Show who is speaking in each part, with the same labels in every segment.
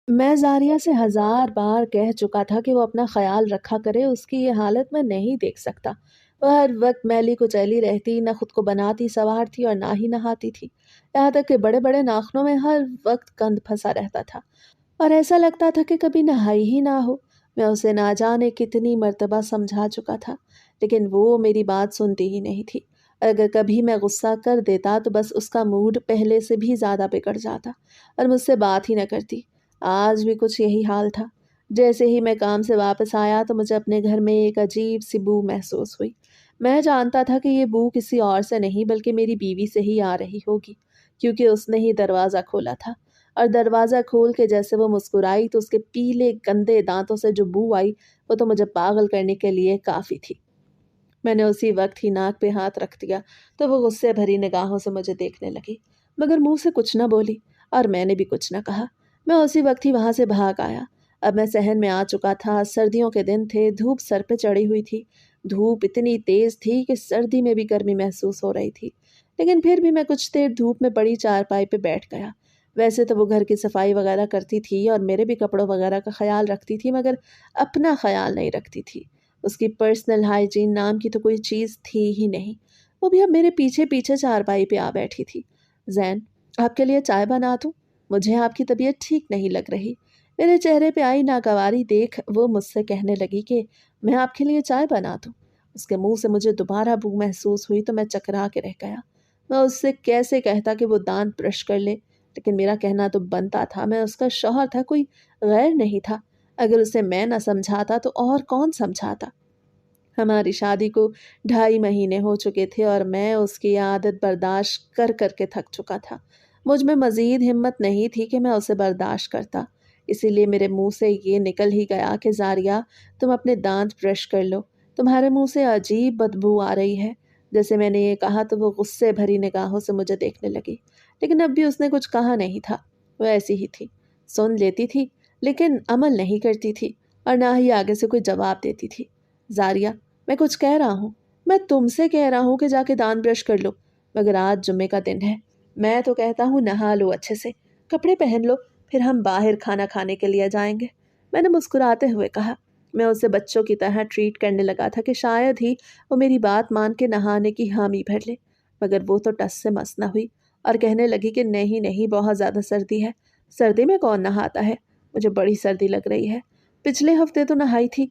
Speaker 1: میں زاریہ سے 1000 بار کہہ چکا تھا کہ وہ اپنا خیال رکھا کرے، اس کی یہ حالت میں نہیں دیکھ سکتا۔ وہ ہر وقت میلی کچیلی رہتی، نہ خود کو بناتی سنوارتی اور نہ ہی نہاتی تھی، یہاں تک کہ بڑے بڑے ناخنوں میں ہر وقت گند پھنسا رہتا تھا اور ایسا لگتا تھا کہ کبھی نہائی ہی نہ ہو۔ میں اسے نہ جانے کتنی مرتبہ سمجھا چکا تھا، لیکن وہ میری بات سنتی ہی نہیں تھی۔ اگر کبھی میں غصہ کر دیتا تو بس اس کا موڈ پہلے سے بھی زیادہ بگڑ جاتا اور مجھ سے بات ہی نہ کرتی۔ آج بھی کچھ یہی حال تھا۔ جیسے ہی میں کام سے واپس آیا تو مجھے اپنے گھر میں ایک عجیب سی بو محسوس ہوئی۔ میں جانتا تھا کہ یہ بو کسی اور سے نہیں بلکہ میری بیوی سے ہی آ رہی ہوگی، کیونکہ اس نے ہی دروازہ کھولا تھا، اور دروازہ کھول کے جیسے وہ مسکرائی تو اس کے پیلے گندے دانتوں سے جو بو آئی وہ تو مجھے پاگل کرنے کے لیے کافی تھی۔ میں نے اسی وقت ہی ناک پہ ہاتھ رکھ دیا تو وہ غصے بھری نگاہوں سے مجھے دیکھنے لگی، مگر منہ سے کچھ نہ بولی اور میں نے بھی کچھ نہ کہا۔ میں اسی وقت ہی وہاں سے بھاگ آیا۔ اب میں صحن میں آ چکا تھا، سردیوں کے دن تھے، دھوپ سر پہ چڑھی ہوئی تھی۔ دھوپ اتنی تیز تھی کہ سردی میں بھی گرمی محسوس ہو رہی تھی، لیکن پھر بھی میں کچھ دیر دھوپ میں پڑی چارپائی پہ بیٹھ گیا۔ ویسے تو وہ گھر کی صفائی وغیرہ کرتی تھی اور میرے بھی کپڑوں وغیرہ کا خیال رکھتی تھی، مگر اپنا خیال نہیں رکھتی تھی۔ اس کی پرسنل ہائیجین نام کی تو کوئی چیز تھی ہی نہیں۔ وہ بھی اب میرے پیچھے پیچھے چارپائی پہ آ بیٹھی تھی۔ زین، آپ کے لیے چائے بنا دوں؟ مجھے آپ کی طبیعت ٹھیک نہیں لگ رہی۔ میرے چہرے پہ آئی ناگواری دیکھ وہ مجھ سے کہنے لگی کہ میں آپ کے لیے چائے بنا دوں۔ اس کے منہ سے مجھے دوبارہ بو محسوس ہوئی تو میں چکرا کے رہ گیا۔ میں اس سے کیسے کہتا کہ وہ دانت برش کر لے، لیکن میرا کہنا تو بنتا تھا، میں اس کا شوہر تھا، کوئی غیر نہیں تھا۔ اگر اسے میں نہ سمجھاتا تو اور کون سمجھاتا؟ ہماری شادی کو 2.5 مہینے ہو چکے تھے اور میں اس کی عادت برداشت کر کر کے تھک چکا تھا۔ مجھ میں مزید ہمت نہیں تھی کہ میں اسے برداشت کرتا، اسی لیے میرے منہ سے یہ نکل ہی گیا کہ زاریہ، تم اپنے دانت برش کر لو، تمہارے منہ سے عجیب بدبو آ رہی ہے۔ جیسے میں نے یہ کہا تو وہ غصے بھری نگاہوں سے مجھے دیکھنے لگی، لیکن اب بھی اس نے کچھ کہا نہیں تھا۔ وہ ایسی ہی تھی، سن لیتی تھی لیکن عمل نہیں کرتی تھی اور نہ ہی آگے سے کوئی جواب دیتی تھی۔ زاریہ، میں کچھ کہہ رہا ہوں، میں تم سے کہہ رہا ہوں کہ جا کے دانت برش کر لو، مگر آج جمعے کا دن ہے، میں تو کہتا ہوں نہا لو اچھے سے، کپڑے پہن لو، پھر ہم باہر کھانا کھانے کے لیے جائیں گے۔ میں نے مسکراتے ہوئے کہا۔ میں اسے بچوں کی طرح ٹریٹ کرنے لگا تھا کہ شاید ہی وہ میری بات مان کے نہانے کی حامی بھر لے، مگر وہ تو ٹس سے مس نہ ہوئی اور کہنے لگی کہ نہیں نہیں، بہت زیادہ سردی ہے، سردی میں کون نہاتا ہے، مجھے بڑی سردی لگ رہی ہے، پچھلے ہفتے تو نہائی تھی۔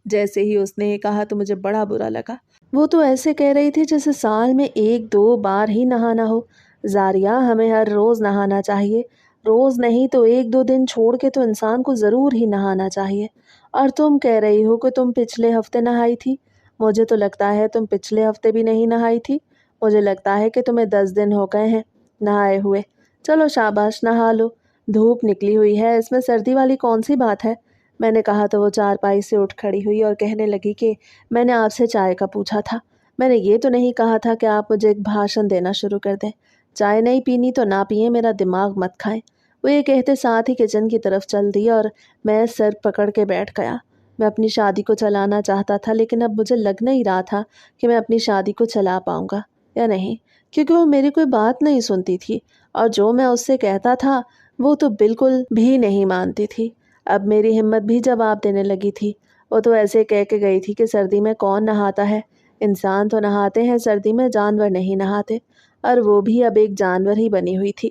Speaker 1: جیسے ہی اس نے یہ کہا تو مجھے بڑا برا لگا۔ وہ تو ایسے کہہ رہی تھی جیسے سال میں 1-2 بار ہی نہانا ہو۔ زاریہ، ہمیں ہر روز نہانا چاہیے، روز نہیں تو 1-2 دن چھوڑ کے تو انسان کو ضرور ہی نہانا چاہیے۔ اور تم کہہ رہی ہو کہ تم پچھلے ہفتے نہائی تھی، مجھے تو لگتا ہے تم پچھلے ہفتے بھی نہیں نہائی تھی، مجھے لگتا ہے کہ تمہیں 10 دن ہو گئے ہیں نہائے ہوئے۔ چلو شاباش، نہا لو، دھوپ نکلی ہوئی ہے، اس میں سردی والی کون سی بات ہے؟ میں نے کہا تو وہ چارپائی سے اٹھ کھڑی ہوئی اور کہنے لگی کہ میں نے آپ سے چائے کا پوچھا تھا، میں نے یہ تو نہیں کہا تھا کہ آپ مجھے ایک بھاشن دینا شروع کر دیں۔ چائے نہیں پینی تو نہ پئیں، میرا دماغ مت کھائیں۔ وہ یہ کہتے ساتھ ہی کچن کی طرف چل دی اور میں سر پکڑ کے بیٹھ گیا۔ میں اپنی شادی کو چلانا چاہتا تھا، لیکن اب مجھے لگ نہیں رہا تھا کہ میں اپنی شادی کو چلا پاؤں گا یا نہیں، کیونکہ وہ میری کوئی بات نہیں سنتی تھی اور جو میں اس سے کہتا تھا وہ تو بالکل بھی نہیں مانتی تھی۔ اب میری ہمت بھی جواب دینے لگی تھی۔ وہ تو ایسے کہہ کے گئی تھی کہ سردی میں کون نہاتا ہے، انسان تو نہاتے ہیں سردی میں، جانور نہیں نہاتے، اور وہ بھی اب ایک جانور ہی بنی ہوئی تھی۔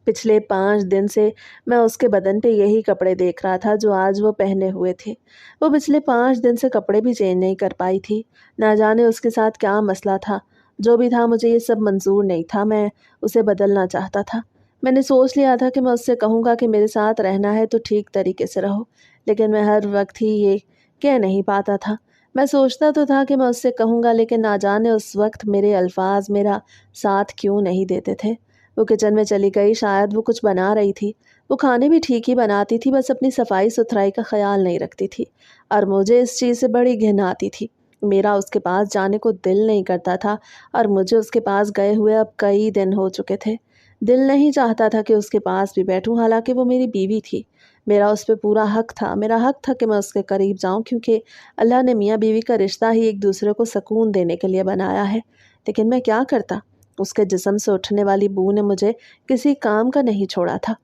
Speaker 1: پچھلے 5 دن سے میں اس کے بدن پہ یہی کپڑے دیکھ رہا تھا جو آج وہ پہنے ہوئے تھے۔ وہ پچھلے 5 دن سے کپڑے بھی چینج نہیں کر پائی تھی، نہ جانے اس کے ساتھ کیا مسئلہ تھا۔ جو بھی تھا مجھے یہ سب منظور نہیں تھا، میں اسے بدلنا چاہتا تھا۔ میں نے سوچ لیا تھا کہ میں اس سے کہوں گا کہ میرے ساتھ رہنا ہے تو ٹھیک طریقے سے رہو، لیکن میں ہر وقت ہی یہ کہہ نہیں پاتا تھا۔ میں سوچتا تو تھا کہ میں اس سے کہوں گا، لیکن نہ جانے اس وقت میرے الفاظ میرا ساتھ کیوں نہیں دیتے تھے۔ وہ کچن میں چلی گئی، شاید وہ کچھ بنا رہی تھی۔ وہ کھانے بھی ٹھیک ہی بناتی تھی، بس اپنی صفائی ستھرائی کا خیال نہیں رکھتی تھی، اور مجھے اس چیز سے بڑی گھن آتی تھی۔ میرا اس کے پاس جانے کو دل نہیں کرتا تھا، اور مجھے اس کے پاس گئے ہوئے اب کئی دن ہو چکے تھے۔ دل نہیں چاہتا تھا کہ اس کے پاس بھی بیٹھوں، حالانکہ وہ میری بیوی تھی۔ میرا اس پہ پورا حق تھا، میرا حق تھا کہ میں اس کے قریب جاؤں، کیونکہ اللہ نے میاں بیوی کا رشتہ ہی ایک دوسرے کو سکون دینے کے لیے بنایا ہے۔ لیکن میں کیا کرتا؟ اس کے جسم سے اٹھنے والی بو نے مجھے کسی کام کا نہیں چھوڑا تھا۔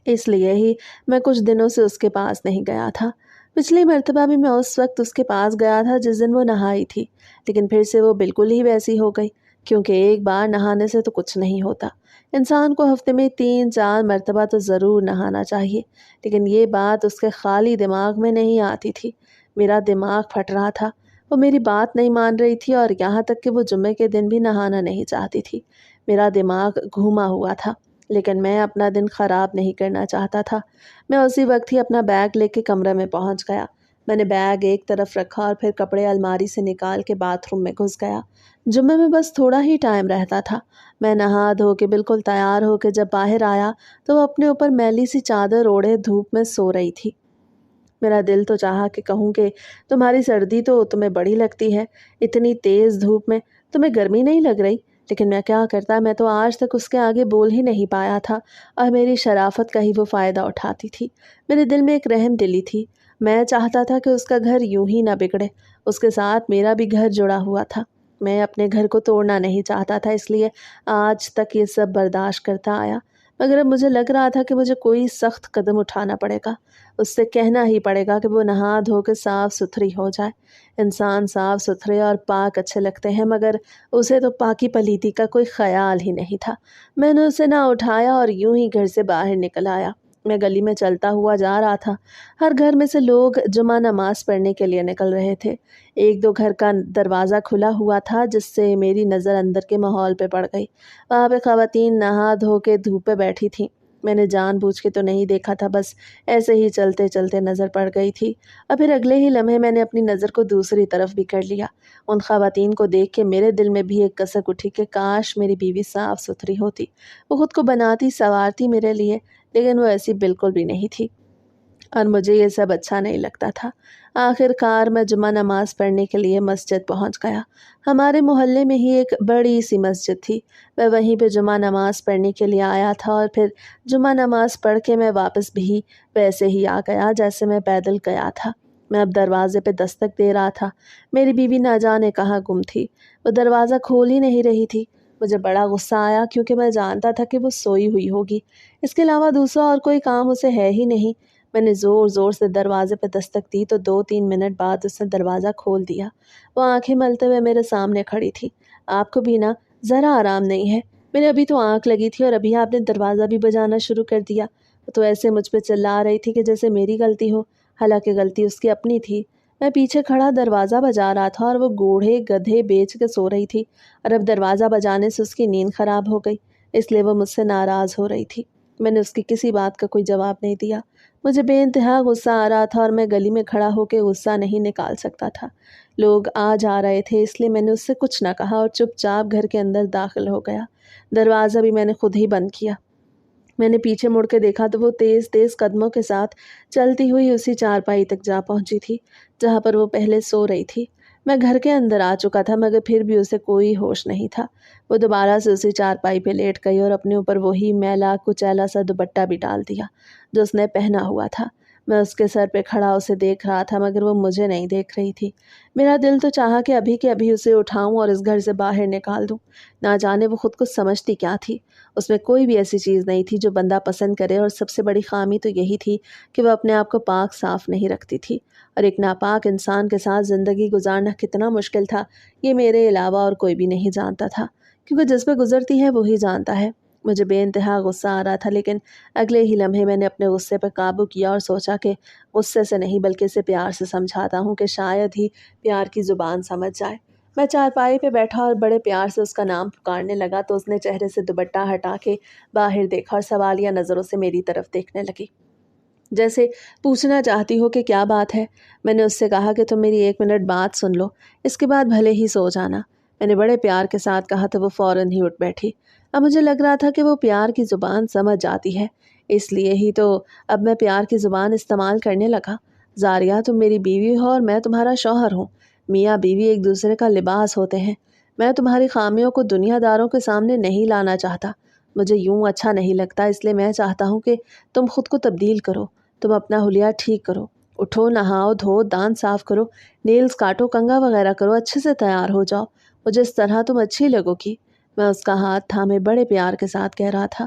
Speaker 1: اس لیے ہی میں کچھ دنوں سے اس کے پاس نہیں گیا تھا۔ پچھلی مرتبہ بھی میں اس وقت اس کے پاس گیا تھا جس دن وہ نہائی تھی، لیکن پھر سے وہ بالکل ہی ویسی ہو گئی، کیونکہ ایک بار نہانے سے تو کچھ نہیں ہوتا۔ انسان کو ہفتے میں 3-4 مرتبہ تو ضرور نہانا چاہیے، لیکن یہ بات اس کے خالی دماغ میں نہیں آتی تھی۔ میرا دماغ پھٹ رہا تھا۔ وہ میری بات نہیں مان رہی تھی اور یہاں تک کہ وہ جمعے کے دن بھی نہانا نہیں چاہتی تھی۔ میرا دماغ گھوما ہوا تھا، لیکن میں اپنا دن خراب نہیں کرنا چاہتا تھا۔ میں اسی وقت ہی اپنا بیگ لے کے کمرے میں پہنچ گیا۔ میں نے بیگ ایک طرف رکھا اور پھر کپڑے الماری سے نکال کے باتھ روم میں گھس گیا۔ جمعے میں بس تھوڑا ہی ٹائم رہتا تھا۔ میں نہا دھو کے بالکل تیار ہو کے جب باہر آیا تو وہ اپنے اوپر میلی سی چادر اوڑھے دھوپ میں سو رہی تھی۔ میرا دل تو چاہا کہ کہوں کہ تمہاری سردی تو تمہیں بڑی لگتی ہے، اتنی تیز دھوپ میں تمہیں گرمی نہیں لگ رہی، لیکن میں کیا کرتا، میں تو آج تک اس کے آگے بول ہی نہیں پایا تھا اور میری شرافت کا ہی وہ فائدہ اٹھاتی تھی۔ میرے دل میں ایک رحم دلی تھی۔ میں چاہتا تھا کہ اس کا گھر یوں ہی نہ بگڑے، اس کے ساتھ میرا بھی گھر جڑا ہوا تھا۔ میں اپنے گھر کو توڑنا نہیں چاہتا تھا، اس لیے آج تک یہ سب برداشت کرتا آیا، مگر اب مجھے لگ رہا تھا کہ مجھے کوئی سخت قدم اٹھانا پڑے گا۔ اس سے کہنا ہی پڑے گا کہ وہ نہا دھو کے صاف ستھری ہو جائے۔ انسان صاف ستھرے اور پاک اچھے لگتے ہیں، مگر اسے تو پاکی پلیتی کا کوئی خیال ہی نہیں تھا۔ میں نے اسے نہ اٹھایا اور یوں ہی گھر سے باہر نکل آیا۔ میں گلی میں چلتا ہوا جا رہا تھا۔ ہر گھر میں سے لوگ جمعہ نماز پڑھنے کے لیے نکل رہے تھے۔ ایک دو گھر کا دروازہ کھلا ہوا تھا جس سے میری نظر اندر کے ماحول پہ پڑ گئی۔ وہاں پہ خواتین نہا دھو کے دھوپ پہ بیٹھی تھیں۔ میں نے جان بوجھ کے تو نہیں دیکھا تھا، بس ایسے ہی چلتے چلتے نظر پڑ گئی تھی، اور پھر اگلے ہی لمحے میں نے اپنی نظر کو دوسری طرف بھی کر لیا۔ ان خواتین کو دیکھ کے میرے دل میں بھی ایک کسک اٹھی کہ کاش میری بیوی صاف ستھری ہوتی، وہ خود کو بناتی سنوارتی میرے لیے، لیکن وہ ایسی بالکل بھی نہیں تھی، اور مجھے یہ سب اچھا نہیں لگتا تھا۔ آخر کار میں جمعہ نماز پڑھنے کے لیے مسجد پہنچ گیا۔ ہمارے محلے میں ہی ایک بڑی سی مسجد تھی۔ میں وہیں پہ جمعہ نماز پڑھنے کے لیے آیا تھا، اور پھر جمعہ نماز پڑھ کے میں واپس بھی ویسے ہی آ گیا جیسے میں پیدل گیا تھا۔ میں اب دروازے پہ دستک دے رہا تھا۔ میری بیوی نہ جانے کہاں گم تھی، وہ دروازہ کھول ہی نہیں رہی تھی۔ مجھے بڑا غصہ آیا کیونکہ میں جانتا تھا کہ وہ سوئی ہوئی ہوگی، اس کے علاوہ دوسرا اور کوئی کام اسے ہے ہی نہیں۔ میں نے زور زور سے دروازے پہ دستک دی تو 2-3 منٹ بعد اس نے دروازہ کھول دیا۔ وہ آنکھیں ملتے ہوئے میرے سامنے کھڑی تھی۔ آپ کو بھی نا ذرا آرام نہیں ہے؟ میرے ابھی تو آنکھ لگی تھی اور ابھی آپ نے دروازہ بھی بجانا شروع کر دیا۔ وہ تو ایسے مجھ پہ چلا رہی تھی کہ جیسے میری غلطی ہو، حالانکہ غلطی اس کی اپنی تھی۔ میں پیچھے کھڑا دروازہ بجا رہا تھا اور وہ گوڑھے گدھے بیچ کے سو رہی تھی، اور اب دروازہ بجانے سے اس کی نیند خراب ہو گئی، اس لیے وہ مجھ سے ناراض ہو رہی تھی۔ میں نے اس کی کسی بات کا کوئی جواب نہیں دیا۔ مجھے بے انتہا غصہ آ رہا تھا اور میں گلی میں کھڑا ہو کے غصہ نہیں نکال سکتا تھا۔ لوگ آ جا رہے تھے، اس لیے میں نے اس سے کچھ نہ کہا اور چپ چاپ گھر کے اندر داخل ہو گیا۔ دروازہ بھی میں نے خود ہی بند کیا۔ میں نے پیچھے مڑ کے دیکھا تو وہ تیز تیز قدموں کے ساتھ چلتی ہوئی اسی چارپائی تک جا پہنچی تھی جہاں پر وہ پہلے سو رہی تھی۔ میں گھر کے اندر آ چکا تھا، مگر پھر بھی اسے کوئی ہوش نہیں تھا۔ وہ دوبارہ سے اسی چارپائی پہ لیٹ گئی اور اپنے اوپر وہی میلا کچیلا سا دوپٹہ بھی ڈال دیا جو اس نے پہنا ہوا تھا۔ میں اس کے سر پہ کھڑا اسے دیکھ رہا تھا، مگر وہ مجھے نہیں دیکھ رہی تھی۔ میرا دل تو چاہا کہ ابھی کے ابھی اسے اٹھاؤں اور اس گھر سے باہر نکال دوں۔ نہ جانے وہ خود کو سمجھتی کیا تھی۔ اس میں کوئی بھی ایسی چیز نہیں تھی جو بندہ پسند کرے، اور سب سے بڑی خامی تو یہی تھی کہ وہ اپنے آپ کو پاک صاف نہیں رکھتی تھی، اور ایک ناپاک انسان کے ساتھ زندگی گزارنا کتنا مشکل تھا یہ میرے علاوہ اور کوئی بھی نہیں جانتا تھا، کیونکہ جس پہ گزرتی ہے وہی جانتا ہے۔ مجھے بے انتہا غصہ آ رہا تھا، لیکن اگلے ہی لمحے میں نے اپنے غصے پہ قابو کیا اور سوچا کہ غصے سے نہیں بلکہ اسے پیار سے سمجھاتا ہوں کہ شاید ہی پیار کی زبان سمجھ جائے۔ میں چارپائی پہ بیٹھا اور بڑے پیار سے اس کا نام پکارنے لگا تو اس نے چہرے سے دوپٹہ ہٹا کے باہر دیکھا اور سوالیہ نظروں سے میری طرف دیکھنے لگی، جیسے پوچھنا چاہتی ہو کہ کیا بات ہے۔ میں نے اس سے کہا کہ تم میری 1 منٹ بات سن لو، اس کے بعد بھلے ہی سو جانا۔ میں نے بڑے پیار کے ساتھ کہا تو وہ فوراً ہی اٹھ بیٹھی۔ اب مجھے لگ رہا تھا کہ وہ پیار کی زبان سمجھ جاتی ہے، اس لیے ہی تو اب میں پیار کی زبان استعمال کرنے لگا۔ زاریہ، تم میری بیوی ہو اور میں تمہارا شوہر ہوں۔ میاں بیوی ایک دوسرے کا لباس ہوتے ہیں۔ میں تمہاری خامیوں کو دنیا داروں کے سامنے نہیں لانا چاہتا، مجھے یوں اچھا نہیں لگتا، اس لیے میں چاہتا ہوں کہ تم خود کو تبدیل کرو، تم اپنا حلیہ ٹھیک کرو، اٹھو، نہاؤ دھو، دانت صاف کرو، نیلز کاٹو، کنگھا وغیرہ کرو، اچھے سے تیار ہو جاؤ، اور جس طرح تم اچھی لگو گی۔ میں اس کا ہاتھ تھامے بڑے پیار کے ساتھ کہہ رہا تھا۔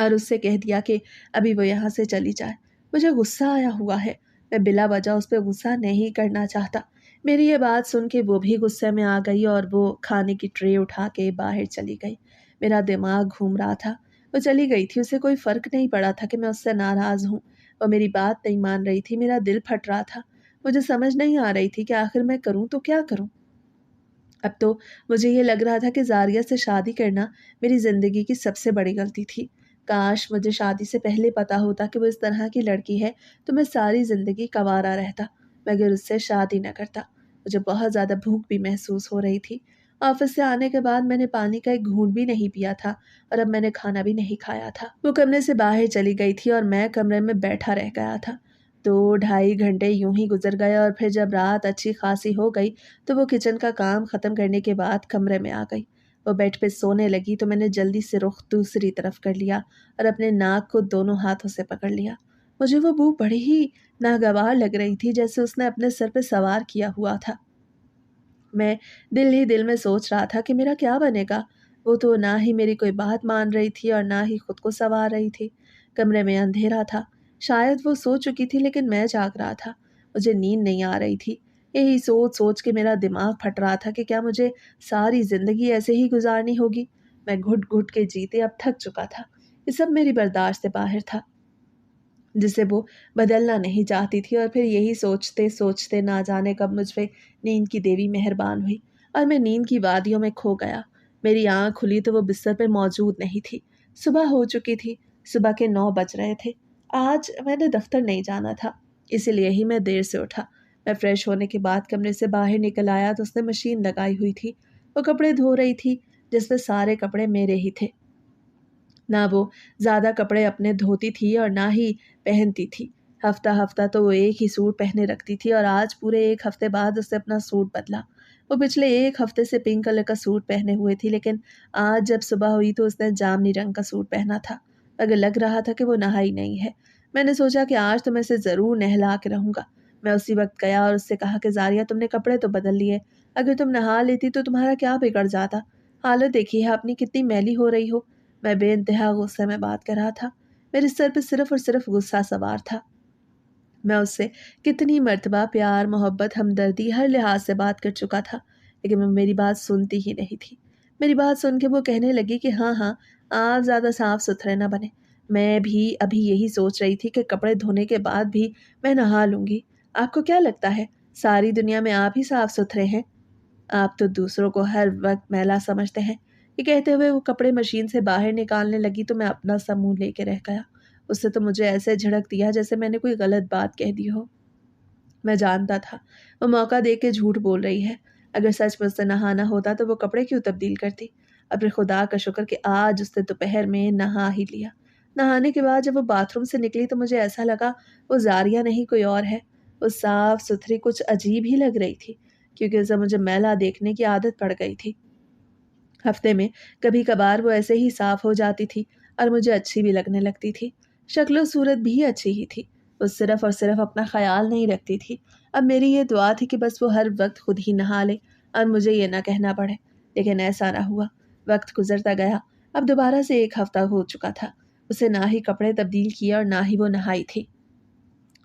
Speaker 1: اور اس سے کہہ دیا کہ ابھی وہ یہاں سے چلی جائے۔ مجھے غصہ آیا ہوا ہے، میں بلا وجہ اس پہ غصہ نہیں کرنا چاہتا۔ میری یہ بات سن کے وہ بھی غصے میں آ گئی اور وہ کھانے کی ٹرے اٹھا کے باہر چلی گئی۔ میرا دماغ گھوم رہا تھا۔ وہ چلی گئی تھی، اسے کوئی فرق نہیں پڑا تھا کہ میں اس سے ناراض ہوں۔ وہ میری بات نہیں مان رہی تھی، میرا دل پھٹ رہا تھا۔ مجھے سمجھ نہیں آ رہی تھی کہ آخر میں کروں تو کیا کروں۔ اب تو مجھے یہ لگ رہا تھا کہ زاریہ سے شادی کرنا میری زندگی کی سب سے بڑی غلطی تھی۔ کاش مجھے شادی سے پہلے پتا ہوتا کہ وہ اس طرح کی لڑکی ہے تو میں ساری زندگی کنوارا رہتا مگر اس سے شادی نہ کرتا۔ مجھے بہت زیادہ بھوک بھی محسوس ہو رہی تھی۔ آفس سے آنے کے بعد میں نے پانی کا ایک گھونٹ بھی نہیں پیا تھا اور اب میں نے کھانا بھی نہیں کھایا تھا۔ وہ کمرے سے باہر چلی گئی تھی اور میں کمرے میں بیٹھا رہ گیا تھا۔ 2-2.5 گھنٹے یوں ہی گزر گئے اور پھر جب رات اچھی خاصی ہو گئی تو وہ کچن کا کام ختم کرنے کے بعد کمرے میں آ گئی۔ وہ بیڈ پہ سونے لگی تو میں نے جلدی سے رخ دوسری طرف کر لیا اور اپنے ناک کو دونوں ہاتھوں سے پکڑ لیا۔ مجھے وہ بو بڑی ہی ناگوار لگ رہی تھی، جیسے اس نے اپنے سر پہ سوار کیا ہوا تھا۔ میں دل ہی دل میں سوچ رہا تھا کہ میرا کیا بنے گا۔ وہ تو نہ ہی میری کوئی بات مان رہی تھی اور نہ ہی خود کو سنوار رہی تھی۔ کمرے میں اندھیرا تھا، شاید وہ سو چکی تھی لیکن میں جاگ رہا تھا۔ مجھے نیند نہیں آ رہی تھی۔ یہی سوچ سوچ کے میرا دماغ پھٹ رہا تھا کہ کیا مجھے ساری زندگی ایسے ہی گزارنی ہوگی۔ میں گھٹ گھٹ کے جیتے اب تھک چکا تھا۔ یہ سب میری برداشت سے باہر تھا، جسے وہ بدلنا نہیں چاہتی تھی، اور پھر یہی سوچتے سوچتے نہ جانے کب مجھ پہ نیند کی دیوی مہربان ہوئی اور میں نیند کی وادیوں میں کھو گیا۔ میری آنکھ کھلی تو وہ بستر پہ موجود نہیں تھی۔ صبح ہو چکی تھی، صبح کے 9 بج رہے تھے۔ آج میں نے دفتر نہیں جانا تھا، اسی لیے ہی میں دیر سے اٹھا۔ میں فریش ہونے کے بعد کمرے سے باہر نکل آیا تو اس نے مشین لگائی ہوئی تھی۔ وہ کپڑے دھو رہی تھی، جس میں سارے کپڑے میرے ہی تھے۔ نہ وہ زیادہ کپڑے اپنے دھوتی تھی اور نہ ہی پہنتی تھی۔ ہفتہ ہفتہ تو وہ ایک ہی سوٹ پہنے رکھتی تھی اور آج پورے 1 ہفتے بعد اس نے اپنا سوٹ بدلا۔ وہ پچھلے 1 ہفتے سے پنک کلر کا سوٹ پہنے ہوئے تھی، لیکن آج جب صبح ہوئی تو اس نے جامنی رنگ کا سوٹ پہنا تھا، مگر لگ رہا تھا کہ وہ نہائی نہیں ہے۔ میں نے سوچا کہ آج تو میں اسے ضرور نہلا کے رہوں گا۔ میں اسی وقت گیا اور اس سے کہا کہ زاریہ تم نے کپڑے تو بدل لیے، اگر تم نہا لیتی تو تمہارا کیا بگڑ جاتا؟ حالت دیکھی ہے اپنی، کتنی میلی ہو رہی ہو۔ میں بے انتہا غصے میں بات کر رہا تھا، میرے سر پہ صرف اور صرف غصہ سوار تھا۔ میں اس سے کتنی مرتبہ پیار، محبت، ہمدردی، ہر لحاظ سے بات کر چکا تھا، لیکن وہ میری بات سنتی ہی نہیں تھی۔ میری بات سن کے وہ کہنے لگی کہ ہاں ہاں، آپ زیادہ صاف ستھرے نہ بنے۔ میں بھی ابھی یہی سوچ رہی تھی کہ کپڑے دھونے کے بعد بھی میں نہا لوں گی۔ آپ کو کیا لگتا ہے ساری دنیا میں آپ ہی صاف ستھرے ہیں؟ آپ تو دوسروں کو ہر وقت میلا سمجھتے ہیں۔ یہ کہتے ہوئے وہ کپڑے مشین سے باہر نکالنے لگی تو میں اپنا سا منہ لے کے رہ گیا۔ اس سے تو مجھے ایسے جھڑک دیا جیسے میں نے کوئی غلط بات کہہ دی ہو۔ میں جانتا تھا وہ موقع دے کے جھوٹ بول رہی ہے۔ اگر سچ مجھ سے نہانا ہوتا تو وہ کپڑے کیوں تبدیل کرتی؟ اب خدا کا شکر کہ آج اس نے دوپہر میں نہا ہی لیا۔ نہانے کے بعد جب وہ باتھ روم سے نکلی تو مجھے ایسا لگا وہ زاریہ نہیں کوئی اور ہے۔ وہ صاف ستھری کچھ عجیب ہی لگ رہی تھی، کیونکہ اسے مجھے میلا دیکھنے کی عادت پڑ گئی تھی۔ ہفتے میں کبھی کبھار وہ ایسے ہی صاف ہو جاتی تھی اور مجھے اچھی بھی لگنے لگتی تھی۔ شکل و صورت بھی اچھی ہی تھی، وہ صرف اور صرف اپنا خیال نہیں رکھتی تھی۔ اب میری یہ دعا تھی کہ بس وہ ہر وقت خود ہی نہا لے اور مجھے یہ نہ کہنا پڑے، لیکن ایسا نہ ہوا۔ وقت گزرتا گیا، اب دوبارہ سے 1 ہفتہ ہو چکا تھا۔ اسے نہ ہی کپڑے تبدیل کیے اور نہ ہی وہ نہائی تھی۔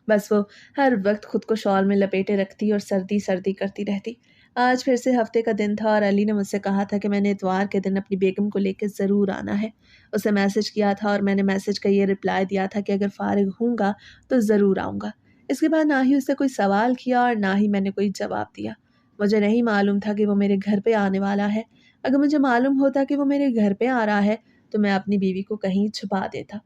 Speaker 1: بس وہ ہر وقت خود کو شال میں لپیٹے رکھتی اور سردی سردی کرتی رہتی۔ آج پھر سے ہفتے کا دن تھا اور علی نے مجھ سے کہا تھا کہ میں نے اتوار کے دن اپنی بیگم کو لے کے ضرور آنا ہے۔ اسے میسج کیا تھا اور میں نے میسج کا یہ رپلائی دیا تھا کہ اگر فارغ ہوں گا تو ضرور آؤں گا۔ اس کے بعد نہ ہی اس نے کوئی سوال کیا اور نہ ہی میں نے کوئی جواب دیا۔ مجھے نہیں معلوم تھا کہ وہ میرے گھر پہ آنے والا ہے۔ اگر مجھے معلوم ہوتا کہ وہ میرے گھر پہ آ رہا ہے تو میں اپنی بیوی کو کہیں چھپا دیتا،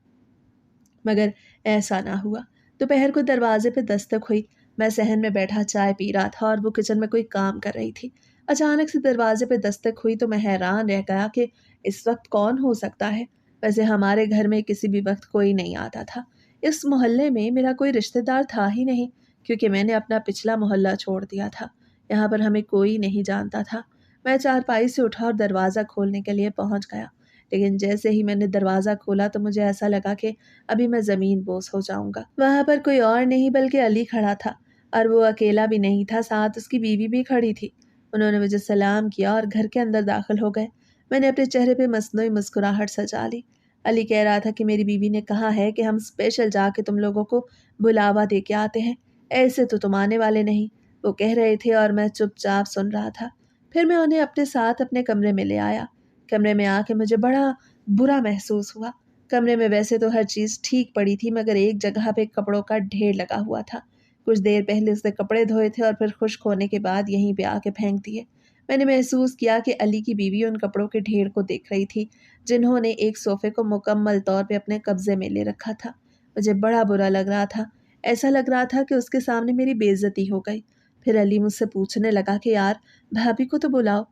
Speaker 1: مگر ایسا نہ ہوا۔ دوپہر کو دروازے پہ دستک ہوئی۔ میں صحن میں بیٹھا چائے پی رہا تھا اور وہ کچن میں کوئی کام کر رہی تھی۔ اچانک سے دروازے پہ دستک ہوئی تو میں حیران رہ گیا کہ اس وقت کون ہو سکتا ہے۔ ویسے ہمارے گھر میں کسی بھی وقت کوئی نہیں آتا تھا۔ اس محلے میں میرا کوئی رشتہ دار تھا ہی نہیں، کیونکہ میں نے اپنا پچھلا محلہ چھوڑ دیا تھا۔ یہاں پر ہمیں کوئی نہیں جانتا تھا۔ میں چارپائی سے اٹھا اور دروازہ کھولنے کے لیے پہنچ گیا، لیکن جیسے ہی میں نے دروازہ کھولا تو مجھے ایسا لگا کہ ابھی میں زمین بوس ہو جاؤں گا۔ وہاں پر کوئی اور نہیں بلکہ علی کھڑا تھا، اور وہ اکیلا بھی نہیں تھا، ساتھ اس کی بیوی بھی کھڑی تھی۔ انہوں نے مجھے سلام کیا اور گھر کے اندر داخل ہو گئے۔ میں نے اپنے چہرے پہ مصنوعی مسکراہٹ سجا لی۔ علی کہہ رہا تھا کہ میری بیوی نے کہا ہے کہ ہم اسپیشل جا کے تم لوگوں کو بلاوا دے کے آتے ہیں، ایسے تو تم آنے والے نہیں، وہ کہہ رہے تھے اور میں چپ چاپ سن رہا تھا۔ پھر میں انہیں اپنے ساتھ اپنے کمرے میں لے آیا۔ کمرے میں آ کے مجھے بڑا برا محسوس ہوا۔ کمرے میں ویسے تو ہر چیز ٹھیک پڑی تھی، مگر ایک جگہ پہ کپڑوں کا ڈھیر لگا ہوا تھا۔ کچھ دیر پہلے اس نے کپڑے دھوئے تھے اور پھر خشک ہونے کے بعد یہیں پہ آ کے پھینک دیے۔ میں نے محسوس کیا کہ علی کی بیوی ان کپڑوں کے ڈھیر کو دیکھ رہی تھی جنہوں نے ایک صوفے کو مکمل طور پہ اپنے قبضے میں لے رکھا تھا۔ مجھے بڑا برا لگ رہا تھا، ایسا لگ رہا تھا کہ اس کے سامنے میری بے عزتی ہو گئی۔ پھر علی مجھ سے پوچھنے لگا کہ یار بھابھی کو تو بلاؤ،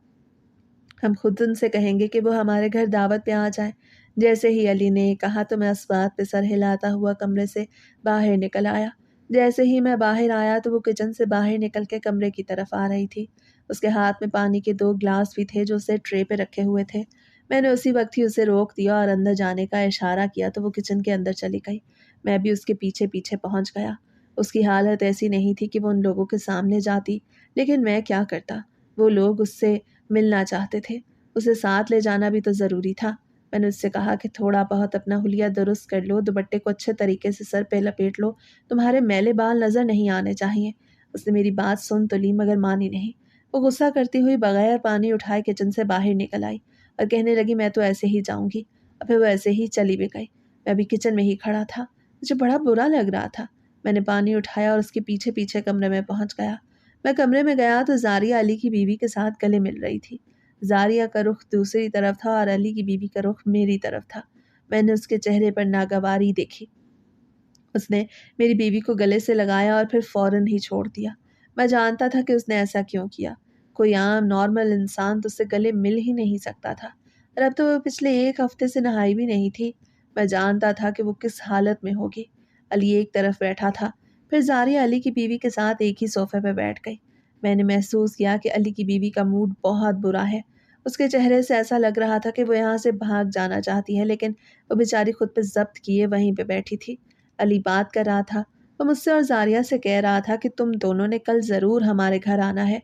Speaker 1: ہم خود ان سے کہیں گے کہ وہ ہمارے گھر دعوت پہ آ جائیں۔ جیسے ہی علی نے کہا تو میں اس بات پہ سر ہلاتا ہوا کمرے سے باہر نکل آیا۔ جیسے ہی میں باہر آیا تو وہ کچن سے باہر نکل کے کمرے کی طرف آ رہی تھی۔ اس کے ہاتھ میں پانی کے 2 گلاس بھی تھے جو اسے ٹرے پہ رکھے ہوئے تھے۔ میں نے اسی وقت ہی اسے روک دیا اور اندر جانے کا اشارہ کیا تو وہ کچن کے اندر چلی گئی۔ میں بھی اس کے پیچھے پیچھے پہنچ گیا۔ اس کی حالت ایسی نہیں تھی کہ وہ ان لوگوں کے سامنے جاتی، لیکن میں کیا کرتا، وہ لوگ اس سے ملنا چاہتے تھے، اسے ساتھ لے جانا بھی تو ضروری تھا۔ میں نے اس سے کہا کہ تھوڑا بہت اپنا حلیہ درست کر لو، دوپٹے کو اچھے طریقے سے سر پہ لپیٹ لو، تمہارے میلے بال نظر نہیں آنے چاہیے۔ اس نے میری بات سن تو لی مگر مانی نہیں۔ وہ غصہ کرتی ہوئی بغیر پانی اٹھائے کچن سے باہر نکل آئی اور کہنے لگی میں تو ایسے ہی جاؤں گی، اور پھر وہ ایسے ہی چلی بھی گئی۔ میں بھی کچن میں ہی کھڑا تھا، مجھے بڑا برا لگ رہا تھا۔ میں نے پانی اٹھایا اور اس کے پیچھے پیچھے کمرے میں پہنچ گیا۔ میں کمرے میں گیا تو زاریہ علی کی بیوی کے ساتھ گلے مل رہی تھی۔ زاریہ کا رخ دوسری طرف تھا اور علی کی بیوی کا رخ میری طرف تھا۔ میں نے اس کے چہرے پر ناگواری دیکھی۔ اس نے میری بیوی کو گلے سے لگایا اور پھر فوراً ہی چھوڑ دیا۔ میں جانتا تھا کہ اس نے ایسا کیوں کیا، کوئی عام نارمل انسان تو اس سے گلے مل ہی نہیں سکتا تھا، اور اب تو وہ پچھلے 1 ہفتے سے نہائی بھی نہیں تھی۔ میں جانتا تھا کہ وہ کس حالت میں ہوگی۔ علی ایک طرف بیٹھا تھا، پھر زاریہ علی کی بیوی کے ساتھ ایک ہی صوفے پہ بیٹھ گئی۔ میں نے محسوس کیا کہ علی کی بیوی کا موڈ بہت برا ہے۔ اس کے چہرے سے ایسا لگ رہا تھا کہ وہ یہاں سے بھاگ جانا چاہتی ہے، لیکن وہ بیچاری خود پہ ضبط کیے وہیں پہ بیٹھی تھی۔ علی بات کر رہا تھا، وہ مجھ سے اور زاریہ سے کہہ رہا تھا کہ تم دونوں نے کل ضرور ہمارے گھر آنا ہے۔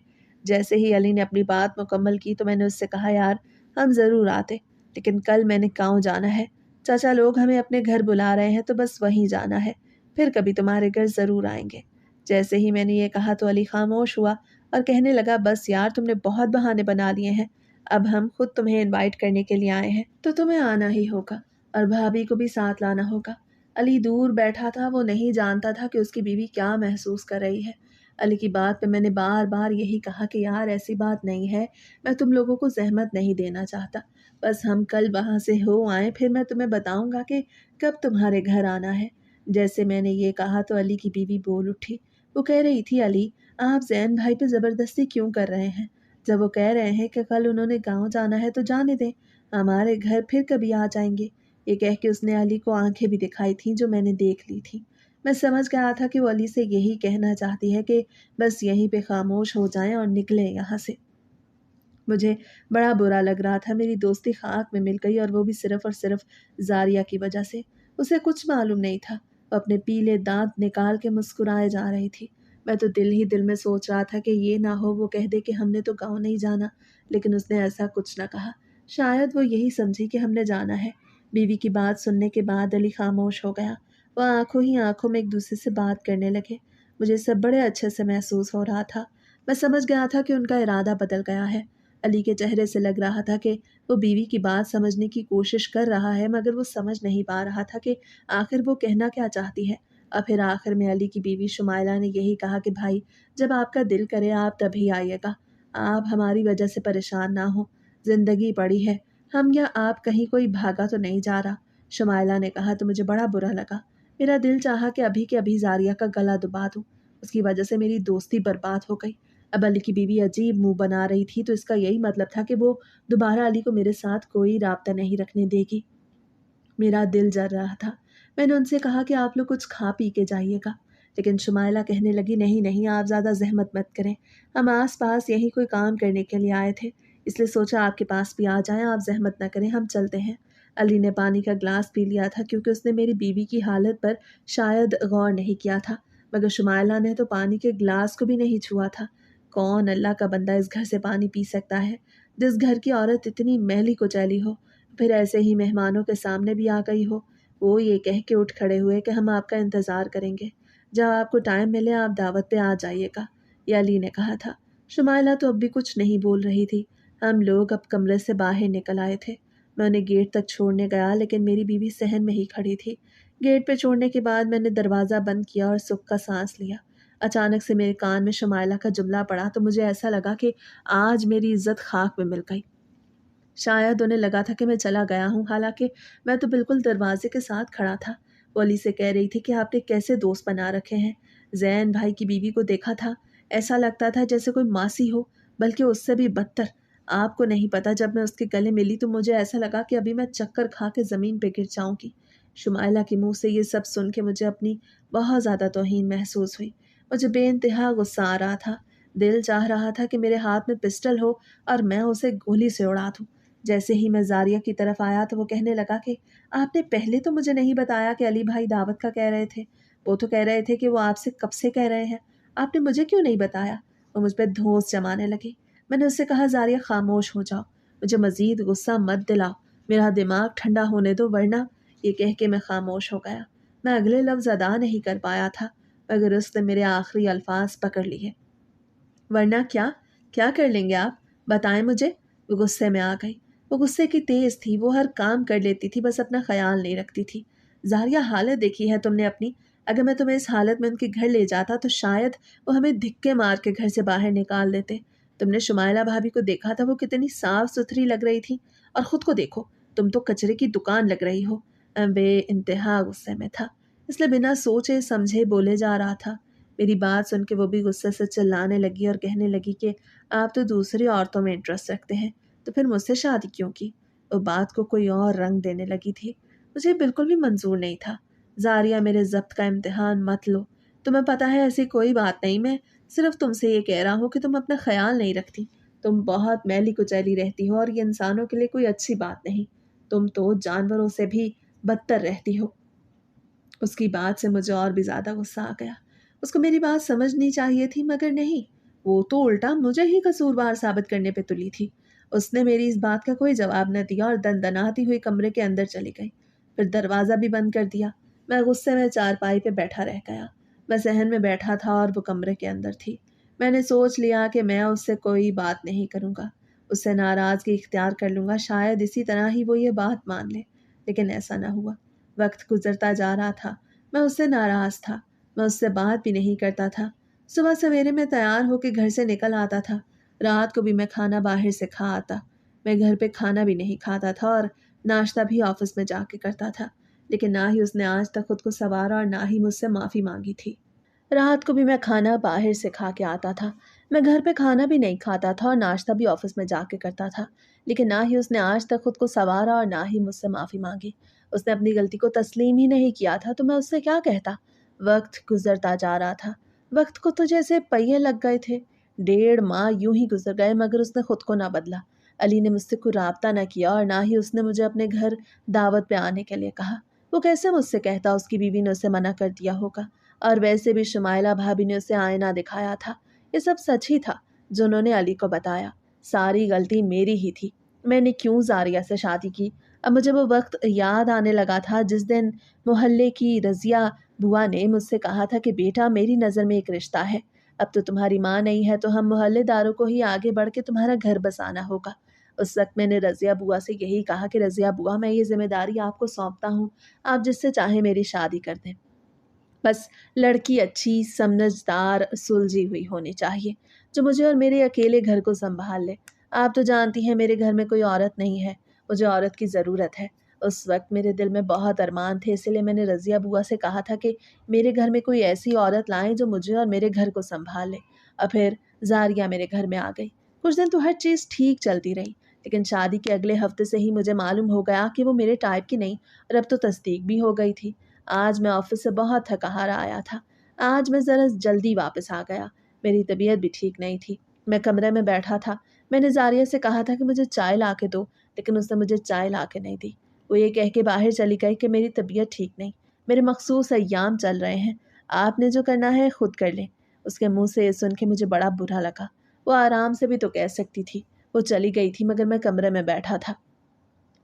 Speaker 1: جیسے ہی علی نے اپنی بات مکمل کی تو میں نے اس سے کہا یار ہم ضرور آتے، لیکن کل میں نے گاؤں جانا ہے، چاچا لوگ ہمیں اپنے گھر بلا رہے ہیں تو بس وہیں جانا ہے، پھر کبھی تمہارے گھر ضرور آئیں گے۔ جیسے ہی میں نے یہ کہا تو علی خاموش ہوا اور کہنے لگا بس یار تم نے بہت بہانے بنا لیے ہیں، اب ہم خود تمہیں انوائٹ کرنے کے لیے آئے ہیں تو تمہیں آنا ہی ہوگا اور بھابھی کو بھی ساتھ لانا ہوگا۔ علی دور بیٹھا تھا، وہ نہیں جانتا تھا کہ اس کی بیوی کیا محسوس کر رہی ہے۔ علی کی بات پہ میں نے بار بار یہی کہا کہ یار ایسی بات نہیں ہے، میں تم لوگوں کو زحمت نہیں دینا چاہتا، بس ہم کل وہاں سے ہو آئیں پھر میں تمہیں بتاؤں گا کہ کب تمہارے گھر آنا ہے۔ جیسے میں نے یہ کہا تو علی کی بیوی بول اٹھی۔ وہ کہہ رہی تھی علی آپ زین بھائی پہ زبردستی کیوں کر رہے ہیں؟ جب وہ کہہ رہے ہیں کہ کل انہوں نے گاؤں جانا ہے تو جانے دیں، ہمارے گھر پھر کبھی آ جائیں گے۔ یہ کہہ کے اس نے علی کو آنکھیں بھی دکھائی تھیں جو میں نے دیکھ لی تھی۔ میں سمجھ گیا تھا کہ وہ علی سے یہی کہنا چاہتی ہے کہ بس یہیں پہ خاموش ہو جائیں اور نکلیں یہاں سے۔ مجھے بڑا برا لگ رہا تھا، میری دوستی خاک میں مل گئی اور وہ بھی صرف اور صرف زاریہ کی وجہ سے۔ اسے کچھ معلوم نہیں تھا، وہ اپنے پیلے دانت نکال کے مسکرائے جا رہی تھی۔ میں تو دل ہی دل میں سوچ رہا تھا کہ یہ نہ ہو وہ کہہ دے کہ ہم نے تو گاؤں نہیں جانا، لیکن اس نے ایسا کچھ نہ کہا، شاید وہ یہی سمجھی کہ ہم نے جانا ہے۔ بیوی کی بات سننے کے بعد علی خاموش ہو گیا، وہ آنکھوں ہی آنکھوں میں ایک دوسرے سے بات کرنے لگے۔ مجھے سب بڑے اچھے سے محسوس ہو رہا تھا، میں سمجھ گیا تھا کہ ان کا ارادہ بدل گیا ہے۔ علی کے چہرے سے لگ رہا تھا کہ وہ بیوی کی بات سمجھنے کی کوشش کر رہا ہے، مگر وہ سمجھ نہیں پا رہا تھا کہ آخر وہ کہنا کیا چاہتی ہے۔ اور پھر آخر میں علی کی بیوی شمائلہ نے یہی کہا کہ بھائی جب آپ کا دل کرے آپ تبھی آئیے گا، آپ ہماری وجہ سے پریشان نہ ہو، زندگی پڑی ہے، ہم یا آپ کہیں کوئی بھاگا تو نہیں جا رہا۔ شمائلہ نے کہا تو مجھے بڑا برا لگا، میرا دل چاہا کہ ابھی کے ابھی زاریہ کا گلا دبا دوں، اس کی وجہ سے میری دوستی برباد ہو گئی۔ اب علی کی بیوی عجیب منہ بنا رہی تھی تو اس کا یہی مطلب تھا کہ وہ دوبارہ علی کو میرے ساتھ کوئی رابطہ نہیں رکھنے دے گی۔ میرا دل جل رہا تھا، میں نے ان سے کہا کہ آپ لوگ کچھ کھا پی کے جائیے گا، لیکن شمائلہ کہنے لگی نہیں نہیں آپ زیادہ زحمت مت کریں، ہم آس پاس یہی کوئی کام کرنے کے لیے آئے تھے، اس لیے سوچا آپ کے پاس بھی آ جائیں، آپ زحمت نہ کریں، ہم چلتے ہیں۔ علی نے پانی کا گلاس پی لیا تھا کیونکہ اس نے میری بیوی کی حالت پر شاید غور نہیں کیا تھا، مگر شمائلہ نے تو پانی کے گلاس کو بھی نہیں چھوا تھا۔ کون اللہ کا بندہ اس گھر سے پانی پی سکتا ہے جس گھر کی عورت اتنی میلی کچیلی ہو؟ پھر ایسے ہی مہمانوں کے سامنے بھی آ گئی ہو۔ وہ یہ کہہ کے اٹھ کھڑے ہوئے کہ ہم آپ کا انتظار کریں گے، جب آپ کو ٹائم ملے آپ دعوت پہ آ جائیے گا، یہ علی نے کہا تھا۔ شمائلہ تو اب بھی کچھ نہیں بول رہی تھی۔ ہم لوگ اب کمرے سے باہر نکل آئے تھے۔ میں انہیں گیٹ تک چھوڑنے گیا لیکن میری بیوی صحن میں ہی کھڑی تھی۔ گیٹ پہ چھوڑنے کے بعد میں نے دروازہ بند کیا اور سکھ کا سانس لیا۔ اچانک سے میرے کان میں شمائلہ کا جملہ پڑا تو مجھے ایسا لگا کہ آج میری عزت خاک میں مل گئی۔ شاید انہیں لگا تھا کہ میں چلا گیا ہوں، حالانکہ میں تو بالکل دروازے کے ساتھ کھڑا تھا۔ وہ علی سے کہہ رہی تھی کہ آپ نے کیسے دوست بنا رکھے ہیں۔ زین بھائی کی بیوی کو دیکھا تھا، ایسا لگتا تھا جیسے کوئی ماسی ہو، بلکہ اس سے بھی بدتر۔ آپ کو نہیں پتا، جب میں اس کے گلے ملی تو مجھے ایسا لگا کہ ابھی میں چکر کھا کے زمین پہ گر جاؤں گی۔ شمائلہ کے منہ سے یہ سب سن کے مجھے اپنی بہت زیادہ توہین محسوس ہوئی۔ مجھے بے انتہا غصہ آ رہا تھا۔ دل چاہ رہا تھا کہ میرے ہاتھ میں پسٹل ہو اور میں اسے گولی سے اڑا دوں۔ جیسے ہی میں زاریہ کی طرف آیا تو وہ کہنے لگا کہ آپ نے پہلے تو مجھے نہیں بتایا کہ علی بھائی دعوت کا کہہ رہے تھے۔ وہ تو کہہ رہے تھے کہ وہ آپ سے کب سے کہہ رہے ہیں، آپ نے مجھے کیوں نہیں بتایا؟ وہ مجھ پہ دھونس جمانے لگی۔ میں نے اس سے کہا زاریہ خاموش ہو جاؤ، مجھے مزید غصہ مت دلاؤ، میرا دماغ ٹھنڈا ہونے دو، ورنہ… یہ کہہ کے میں خاموش ہو گیا۔ میں اگلے لفظ ادا نہیں کر پایا تھا مگر اس نے میرے آخری الفاظ پکڑ لیے۔ ورنہ کیا؟ کیا کر لیں گے آپ؟ بتائیں مجھے۔ وہ غصے میں آ گئی۔ وہ غصے کی تیز تھی، وہ ہر کام کر لیتی تھی، بس اپنا خیال نہیں رکھتی تھی۔ زاریہ حالت دیکھی ہے تم نے اپنی؟ اگر میں تمہیں اس حالت میں ان کے گھر لے جاتا تو شاید وہ ہمیں دھکے مار کے گھر سے باہر نکال دیتے۔ تم نے شمائلہ بھابھی کو دیکھا تھا، وہ کتنی صاف ستھری لگ رہی تھی، اور خود کو دیکھو، تم تو کچرے کی دکان لگ رہی ہو۔ بے انتہا غصے میں تھا، اس لیے بنا سوچے سمجھے بولے جا رہا تھا۔ میری بات سن کے وہ بھی غصے سے چلانے لگی اور کہنے لگی کہ آپ تو دوسری عورتوں میں انٹرسٹ رکھتے ہیں، تو پھر مجھ سے شادی کیوں کی؟ وہ بات کو کوئی اور رنگ دینے لگی تھی۔ مجھے بالکل بھی منظور نہیں تھا۔ زاریہ میرے ضبط کا امتحان مت لو، تمہیں پتہ ہے ایسی کوئی بات نہیں، میں صرف تم سے یہ کہہ رہا ہوں کہ تم اپنا خیال نہیں رکھتی، تم بہت میلی کچیلی رہتی ہو اور یہ انسانوں کے لیے کوئی اچھی بات نہیں، تم تو جانوروں سے بھی بدتر رہتی ہو۔ اس کی بات سے مجھے اور بھی زیادہ غصہ آ گیا۔ اس کو میری بات سمجھنی چاہیے تھی مگر نہیں، وہ تو الٹا مجھے ہی قصوروار ثابت کرنے پہ تلی تھی۔ اس نے میری اس بات کا کوئی جواب نہ دیا اور دندناتی ہوئی کمرے کے اندر چلی گئی، پھر دروازہ بھی بند کر دیا۔ میں غصے میں چارپائی پہ بیٹھا رہ گیا۔ میں صحن میں بیٹھا تھا اور وہ کمرے کے اندر تھی۔ میں نے سوچ لیا کہ میں اس سے کوئی بات نہیں کروں گا، اس سے ناراضگی اختیار کر لوں گا، شاید اسی طرح ہی وہ یہ بات مان لے، لیکن ایسا نہ ہوا۔ وقت گزرتا جا رہا تھا، میں اس سے ناراض تھا، میں اس سے بات بھی نہیں کرتا تھا۔ صبح سویرے میں تیار ہو کے گھر سے نکل آتا تھا، رات کو بھی میں کھانا باہر سے کھا آتا۔ میں گھر پہ کھانا بھی نہیں کھاتا تھا اور ناشتہ بھی آفس میں جا کے کرتا تھا، لیکن نہ ہی اس نے آج تک خود کو سنوارا اور نہ ہی مجھ سے معافی مانگی تھی۔ رات کو بھی میں کھانا باہر سے کھا کے آتا تھا، میں گھر پہ کھانا بھی نہیں کھاتا تھا اور ناشتہ بھی آفس میں جا کے کرتا تھا، لیکن نہ ہی اس نے آج تک خود کو سنوارا اور نہ ہی مجھ سے معافی مانگی۔ اس نے اپنی غلطی کو تسلیم ہی نہیں کیا تھا تو میں اس سے کیا کہتا؟ وقت گزرتا جا رہا تھا، وقت کو تو جیسے پہیے لگ گئے تھے۔ 1.5 ماہ یوں ہی گزر گئے مگر اس نے خود کو نہ بدلا۔ علی نے مجھ سے کوئی رابطہ نہ کیا اور نہ ہی اس نے مجھے اپنے گھر دعوت پہ آنے کے لیے کہا۔ وہ کیسے مجھ سے کہتا؟ اس کی بیوی نے اسے منع کر دیا ہوگا، اور ویسے بھی شمائلہ بھابھی نے اسے آئینہ دکھایا تھا۔ یہ سب سچ ہی تھا جو انہوں نے علی کو بتایا۔ ساری غلطی میری ہی تھی، میں نے کیوں زاریہ سے شادی کی؟ اب مجھے وہ وقت یاد آنے لگا تھا جس دن محلے کی رضیہ بوا نے مجھ سے کہا تھا کہ بیٹا میری نظر میں ایک رشتہ ہے، اب تو تمہاری ماں نہیں ہے تو ہم محلے داروں کو ہی آگے بڑھ کے تمہارا گھر بسانا ہوگا۔ اس وقت میں نے رضیہ بوا سے یہی کہا کہ رضیہ بوا میں یہ ذمہ داری آپ کو سونپتا ہوں، آپ جس سے چاہیں میری شادی کر دیں، بس لڑکی اچھی سمجھدار سلجھی ہوئی ہونی چاہیے جو مجھے اور میرے اکیلے گھر کو سنبھال لے۔ آپ تو جانتی ہیں میرے گھر میں کوئی عورت نہیں ہے، مجھے عورت کی ضرورت ہے۔ اس وقت میرے دل میں بہت ارمان تھے، اسی لیے میں نے رضیہ بوا سے کہا تھا کہ میرے گھر میں کوئی ایسی عورت لائیں جو مجھے اور میرے گھر کو سنبھال لے۔ اور پھر زاریہ میرے گھر میں آ گئی۔ کچھ دن تو ہر چیز ٹھیک چلتی رہی، لیکن شادی کے اگلے ہفتے سے ہی مجھے معلوم ہو گیا کہ وہ میرے ٹائپ کی نہیں، اور اب تو تصدیق بھی ہو گئی تھی۔ آج میں آفس سے بہت تھکا ہارا آیا تھا، آج میں ذرا جلدی واپس آ گیا، میری طبیعت بھی ٹھیک نہیں تھی۔ میں کمرے میں بیٹھا تھا، میں نے زاریہ سے کہا تھا کہ مجھے چائے لا کے دو، لیکن اس نے مجھے چائے لا کے نہیں دی۔ وہ یہ کہہ کے باہر چلی گئی کہ میری طبیعت ٹھیک نہیں، میرے مخصوص ایام چل رہے ہیں، آپ نے جو کرنا ہے خود کر لیں۔ اس کے منہ سے یہ سن کے مجھے بڑا برا لگا۔ وہ آرام سے بھی تو کہہ سکتی تھی۔ وہ چلی گئی تھی مگر میں کمرے میں بیٹھا تھا۔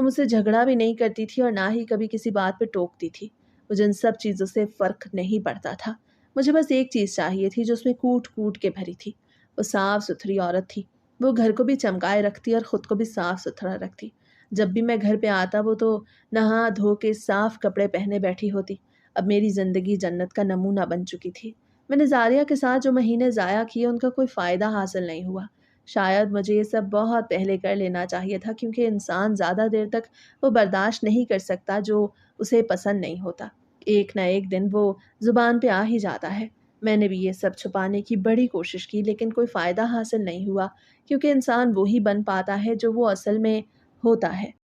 Speaker 1: وہ مجھ سے جھگڑا بھی نہیں کرتی تھی اور نہ ہی کبھی کسی بات پہ ٹوکتی تھی۔ مجھے ان سب چیزوں سے فرق نہیں پڑتا تھا۔ مجھے بس ایک چیز چاہیے تھی جو اس میں کوٹ کوٹ کے بھری تھی۔ وہ صاف ستھری عورت تھی۔ وہ گھر کو بھی چمکائے رکھتی اور خود کو بھی صاف ستھرا رکھتی۔ جب بھی میں گھر پہ آتا وہ تو نہا دھو کے صاف کپڑے پہنے بیٹھی ہوتی۔ اب میری زندگی جنت کا نمونہ بن چکی تھی۔ میں نے زاریہ کے ساتھ جو مہینے ضائع کیے ان کا کوئی فائدہ حاصل نہیں ہوا۔ شاید مجھے یہ سب بہت پہلے کر لینا چاہیے تھا، کیونکہ انسان زیادہ دیر تک وہ برداشت نہیں کر سکتا جو اسے پسند نہیں ہوتا۔ ایک نہ ایک دن وہ زبان پہ آ ہی جاتا ہے۔ میں نے بھی یہ سب چھپانے کی بڑی کوشش کی لیکن کوئی فائدہ حاصل نہیں ہوا، کیونکہ انسان وہی بن پاتا ہے جو وہ اصل میں ہوتا ہے۔